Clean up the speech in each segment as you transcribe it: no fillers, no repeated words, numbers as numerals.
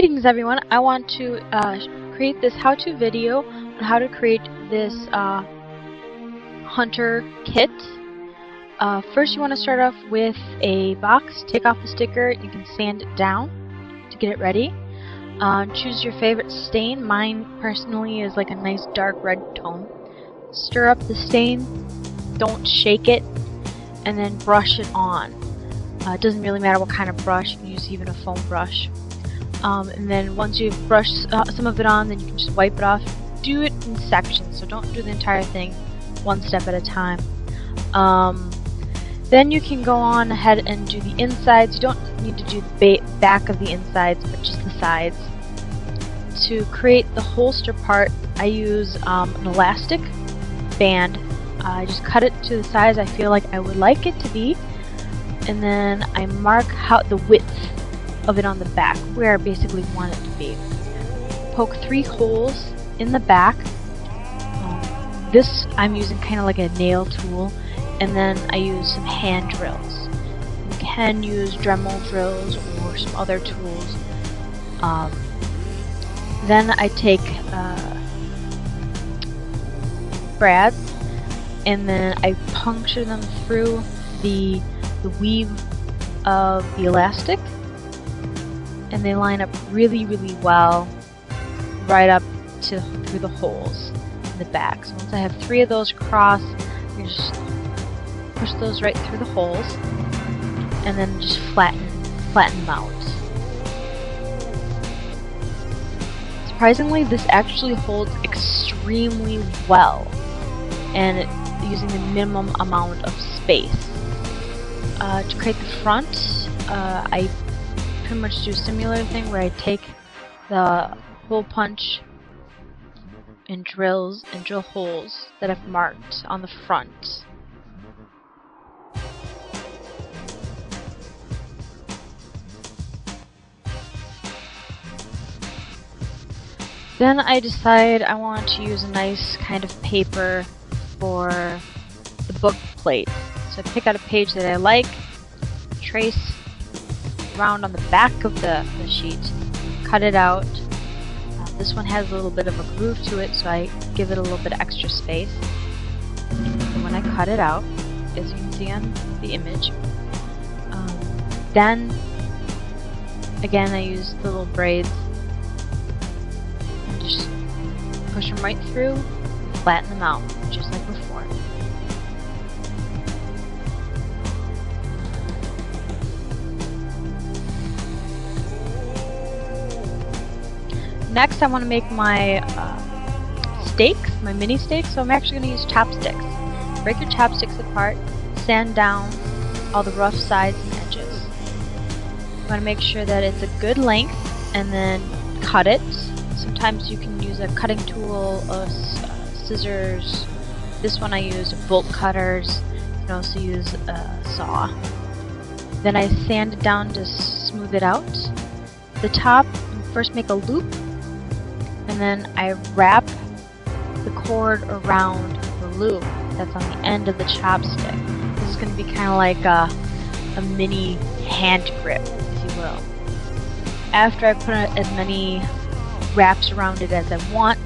Greetings everyone, I want to create this how-to video on how to create this hunter kit. First you want to start off with a box, take off the sticker, you can sand it down to get it ready. Choose your favorite stain, mine personally is like a nice dark red tone. Stir up the stain, don't shake it, and then brush it on. It doesn't really matter what kind of brush, you can use even a foam brush. And then once you've brushed some of it on, then you can just wipe it off. Do it in sections, so don't do the entire thing one step at a time. Then you can go on ahead and do the insides. You don't need to do the back of the insides, but just the sides. To create the holster part, I use an elastic band. I just cut it to the size I feel like I would like it to be, and then I mark the width of it on the back, where I basically want it to be. Poke 3 holes in the back. This I'm using kind of like a nail tool, and then I use some hand drills. You can use Dremel drills or some other tools. Then I take brads, and then I puncture them through the weave of the elastic, and they line up really well right up through the holes in the back. So once I have 3 of those across, you just push those right through the holes and then just flatten them out. Surprisingly, this actually holds extremely well, and using the minimum amount of space. To create the front, I pretty much do a similar thing where I take the hole punch and drill holes that I've marked on the front. Then I decide I want to use a nice kind of paper for the book plate. So I pick out a page that I like, trace around on the back of the sheet, cut it out. This one has a little bit of a groove to it, so I give it a little bit of extra space. And when I cut it out, as you can see on the image, then again I use the little braids and just push them right through, flatten them out, just like before. Next, I want to make my stakes, my mini stakes, so I'm actually going to use chopsticks. Break your chopsticks apart, sand down all the rough sides and edges. You want to make sure that it's a good length, and then cut it. Sometimes you can use a cutting tool, scissors. This one I use bolt cutters. You can also use a saw. Then I sand it down to smooth it out. The top, first make a loop, and then I wrap the cord around the loop that's on the end of the chopstick. This is going to be kind of like a mini hand grip, if you will. After I put as many wraps around it as I want,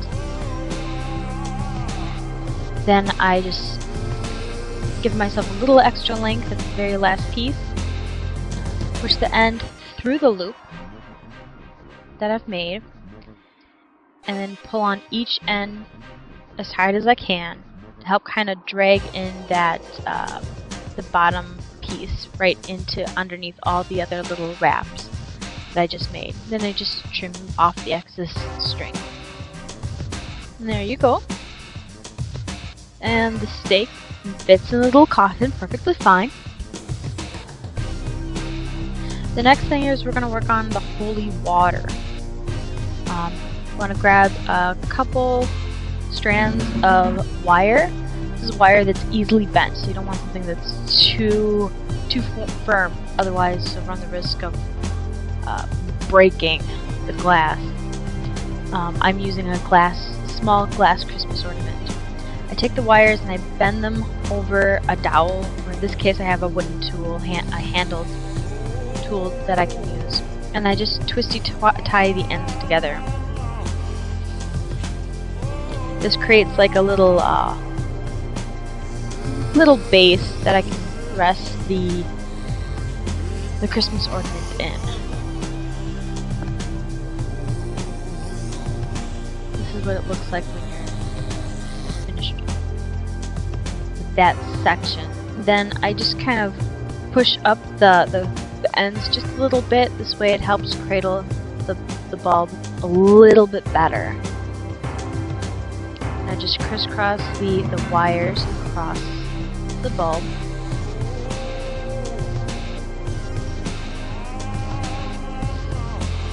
then I just give myself a little extra length at the very last piece, push the end through the loop that I've made, and then pull on each end as hard as I can to help kind of drag in that the bottom piece right into underneath all the other little wraps that I just made. Then I just trim off the excess string. And there you go. And the stake fits in the little coffin perfectly fine. The next thing is we're going to work on the holy water. You want to grab a couple strands of wire. This is wire that's easily bent, so you don't want something that's too firm, otherwise you'll run the risk of breaking the glass. I'm using a small glass Christmas ornament. I take the wires and I bend them over a dowel, or in this case I have a wooden tool, a handled tool that I can use. and I just tie the ends together. This creates like a little base that I can rest the Christmas ornament in. This is what it looks like when you're finished with that section. Then I just kind of push up the ends just a little bit. This way it helps cradle the bulb a little bit better. I just crisscross the wires across the bulb.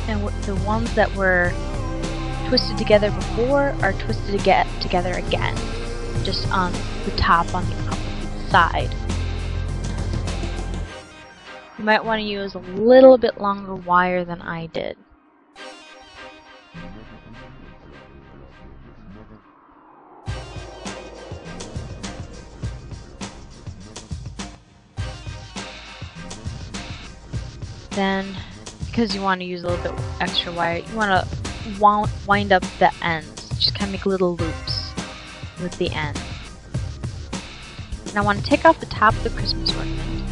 And the ones that were twisted together before are twisted together again, just on the top on the opposite side. You might want to use a little bit longer wire than I did. Then, because you want to use a little bit extra wire, you want to wind up the ends. Just kind of make little loops with the ends. And I want to take off the top of the Christmas ornament.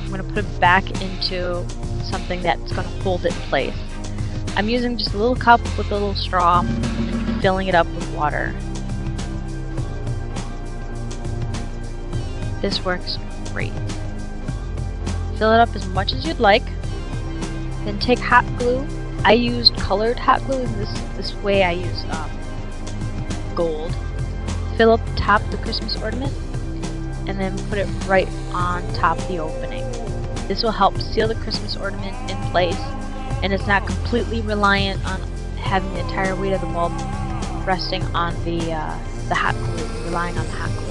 I'm going to put it back into something that's going to hold it in place. I'm using just a little cup with a little straw and filling it up with water. This works great. Fill it up as much as you'd like. Then take hot glue. I used colored hot glue. This way I use gold. Fill up the top of the Christmas ornament and then put it right on top of the opening. This will help seal the Christmas ornament in place, and it's not completely reliant on having the entire weight of the bulb resting on the hot glue, relying on the hot glue.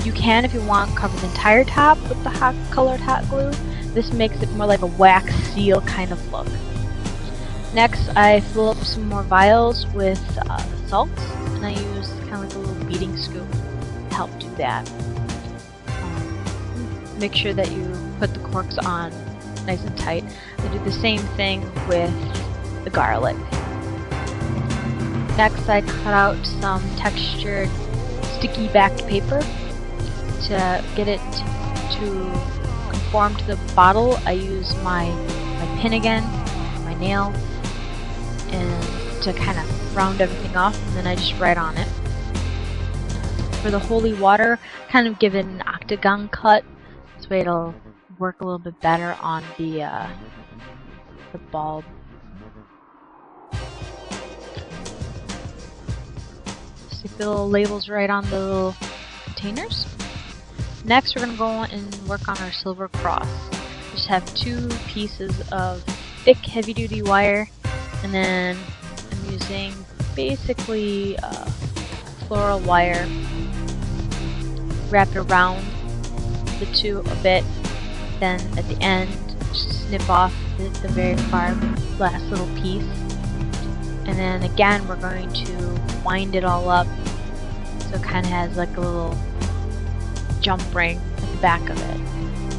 You can, if you want, cover the entire top with the colored hot glue. This makes it more like a wax seal kind of look. Next, I fill up some more vials with salt, and I use kind of like a little beading scoop to help do that. Make sure that you put the corks on nice and tight. I do the same thing with the garlic. Next, I cut out some textured sticky backed paper to get it to conform to the bottle. I use my pin again, my nail, and to kind of round everything off, and then I just write on it. For the holy water, kind of give it an octagon cut. This way it'll work a little bit better on the bulb. So you fill labels right on the little containers. Next, we're going to go and work on our silver cross. Just have 2 pieces of thick, heavy-duty wire, and then I'm using basically floral wire wrapped around the 2 a bit. Then at the end, just snip off the very far last little piece. And then again, we're going to wind it all up so it kind of has like a little jump ring at the back of it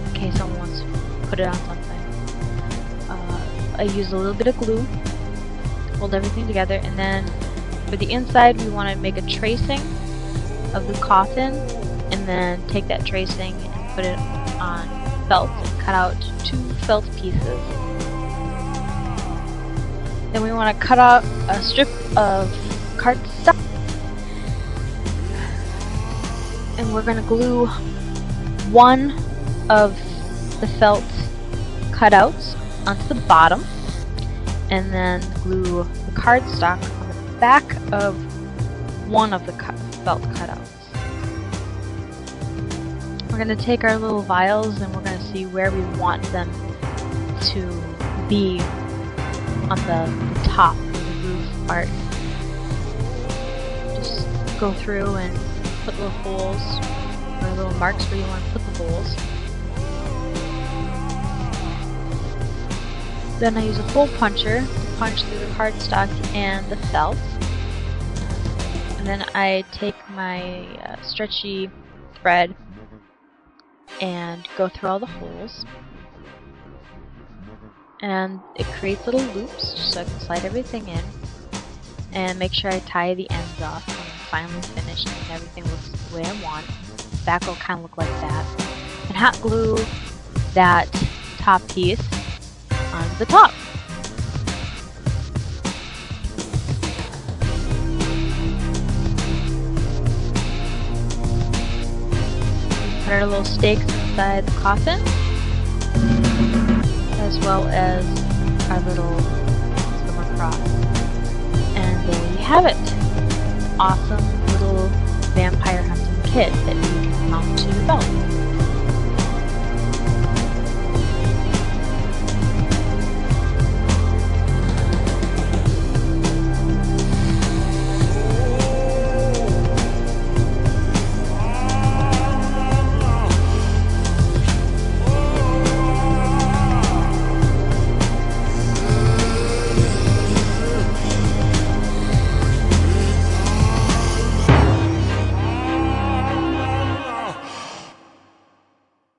in case someone wants to put it on something. I use a little bit of glue, hold everything together, and then for the inside we want to make a tracing of the coffin, and then take that tracing and put it on felt and cut out 2 felt pieces. Then we want to cut out a strip of cardstock, and we're going to glue one of the felt cutouts onto the bottom, and then glue the cardstock on the back of one of the felt cutouts. We're going to take our little vials and we're going to see where we want them to be on the top of the roof part. Just go through and put little holes or little marks where you want to put the holes. Then I use a hole puncher to punch through the cardstock and the felt. And then I take my stretchy thread and go through all the holes. and it creates little loops so I can slide everything in and make sure I tie the ends off when I'm finally finished and everything looks the way I want. The back will kind of look like that. And hot glue that top piece on the top. Put our little stakes inside the coffin, as well as our little silver cross. And there you have it. Awesome little vampire hunting kit that you can mount to your belt.